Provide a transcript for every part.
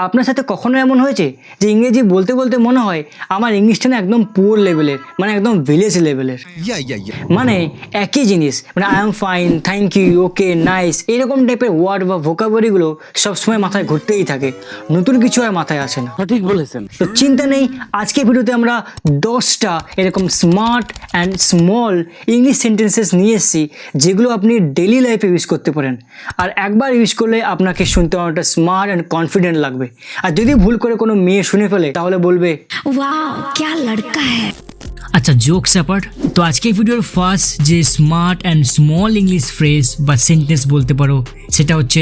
আপনার সাথে কখনো এমন হয়েছে যে ইংরেজি বলতে বলতে মনে হয় আমার ইংলিশটা না একদম পুয়ার লেভেলের, মানে একদম ভিলেজ লেভেলের। মানে একই জিনিস, মানে I am fine, thank you, okay, nice, এরকম টাইপের ওয়ার্ড বা ভোকাবুলারিগুলো সবসময় মাথায় ঘুরতেই থাকে, নতুন কিছু আর মাথায় আসে না। ঠিক বলেছেন। তো চিন্তা নেই, আজকের ভিডিওতে আমরা 10টা এরকম smart and small English sentences নিয়ে এসেছি যেগুলো আপনি ডেইলি লাইফে ইউজ করতে পারেন। আর একবার ইউজ করলে আপনাকে শুনতে অনেকটা স্মার্ট অ্যান্ড কনফিডেন্ট লাগবে। আর যদি ভুল করে কোনো মেয়ে শুনে ফেলে তাহলে বলবে वाओ क्या लड़का है। আচ্ছা, জোকস অ্যাপার্ট, তো আজকের ভিডিওর ফার্স্ট যে smart and small English phrase বা সেন্টেন্স বলতে পারো সেটা হচ্ছে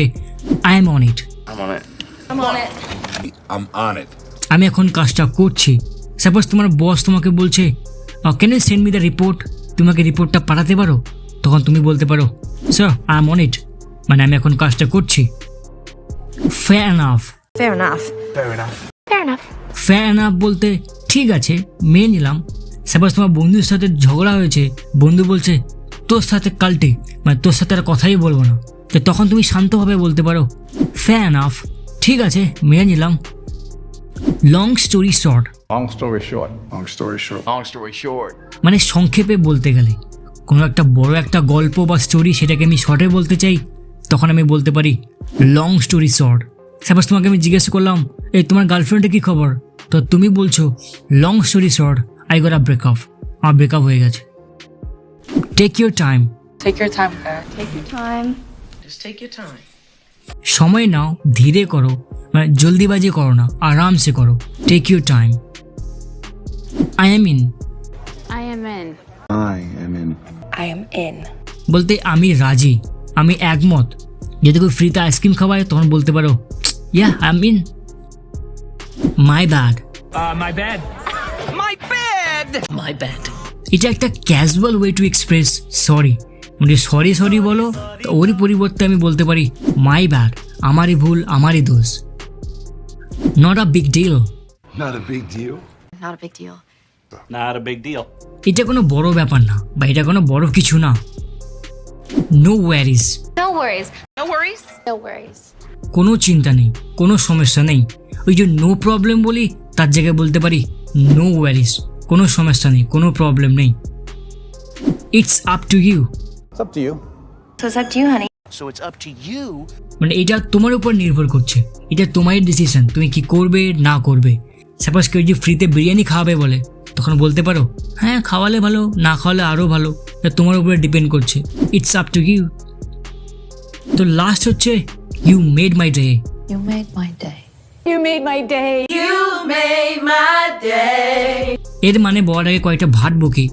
আই এম অন ইট। আমি এখন কাজটা করছি। সাপোজ তোমার বস তোমাকে বলছে can you send me the report, তোমাকে রিপোর্টটা পাঠাতে পারো? তখন তুমি বলতে পারো sir I am on it, মানে আমি এখন কাজটা করছি। Fair enough. ফেয়ার এনাফ বলতে ঠিক আছে, মেনে নিলাম। সাপোজ তোমার বন্ধুর সাথে ঝগড়া হয়েছে, বন্ধু বলছে তোর সাথে কালটি, মানে তোর সাথে আর কথাই বলবো না, তো তখন তুমি শান্তভাবে বলতে পারো ফেয়ার এনাফ, ঠিক আছে মেনে নিলাম। Long story short. মানে সংক্ষেপে বলতে গেলে কোনো একটা বড় একটা গল্প বা স্টোরি, সেটাকে আমি শর্টে বলতে চাই, তখন আমি বলতে পারি লং স্টোরি শর্ট। সাপোজ তোমাকে আমি জিজ্ঞেস করলাম এই তোমার গার্লফ্রেন্ডের কী খবর, তো তুমি বলছো long story short I got a breakup, আমার ব্রেকআপ হয়ে গেছে। Take your time. সময় নাও, ধীরে করো, মানে জলদিবাজি করো না, আরামসে করো। Take your time. I am in. বলতে আমি রাজি, আমি একমত। যদি কেউ ফ্রিতে আইসক্রিম খাওয়ায় তখন বলতে পারো yeah I am in. My bad. এটা একটা casual way to express sorry, মানে সরি বলো, তো ওরই পরিবর্তে আমি বলতে পারি মাই ব্যাড, আমারই ভুল, আমারই দোষ। Not a big deal. এটা কোনো বড় ব্যাপার না, বা এটা কোনো বড় কিছু না। No worries. কোনো চিন্তা নেই, কোনো সমস্যা নেই। ওই যে নো প্রবলেম বলি, তার জায়গায় বলতে পারি নো ওয়ারিজ, কোনো সমস্যা নেই, কোনো প্রবলেম নেই। It's up to you. মানে এটা তোমার উপর নির্ভর করছে, এটা তোমার ডিসিশন, তুমি কি করবে না করবে। সাপোজ কেউ যদি ফ্রিতে বিরিয়ানি খাওয়াবে বলে, তখন বলতে পারো হ্যাঁ খাওয়ালে ভালো, না খাওয়ালে আরও ভালো, এটা তোমার উপরে ডিপেন্ড করছে। It's up to you. তো লাস্ট হচ্ছে ইউ মেড মাই ডে। এর মানে বলার আগে কয়েকটা ভাট বকি।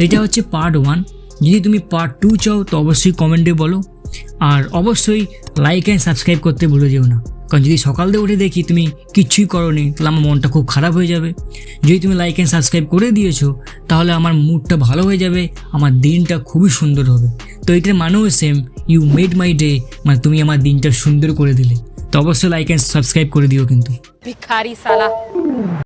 এটা হচ্ছে পার্ট 1। যদি তুমি পার্ট 2 চাও তো অবশ্যই কমেন্টে বলো, আর অবশ্যই লাইক অ্যান্ড সাবস্ক্রাইব করতে ভুলে যেও না, কারণ যদি সকাল দিয়ে উঠে দেখি তুমি কিচ্ছুই করোনি তাহলে আমার মনটা খুব খারাপ হয়ে যাবে। যদি তুমি লাইক অ্যান্ড সাবস্ক্রাইব করে দিয়েছো তাহলে আমার মুডটা ভালো হয়ে যাবে, আমার দিনটা খুবই সুন্দর হবে। তো এটার মানেও same, you made my day, মানে তুমি আমার দিনটা সুন্দর করে দিলে। তো অবশ্যই লাইক অ্যান্ড সাবস্ক্রাইব করে দিও কিন্তু।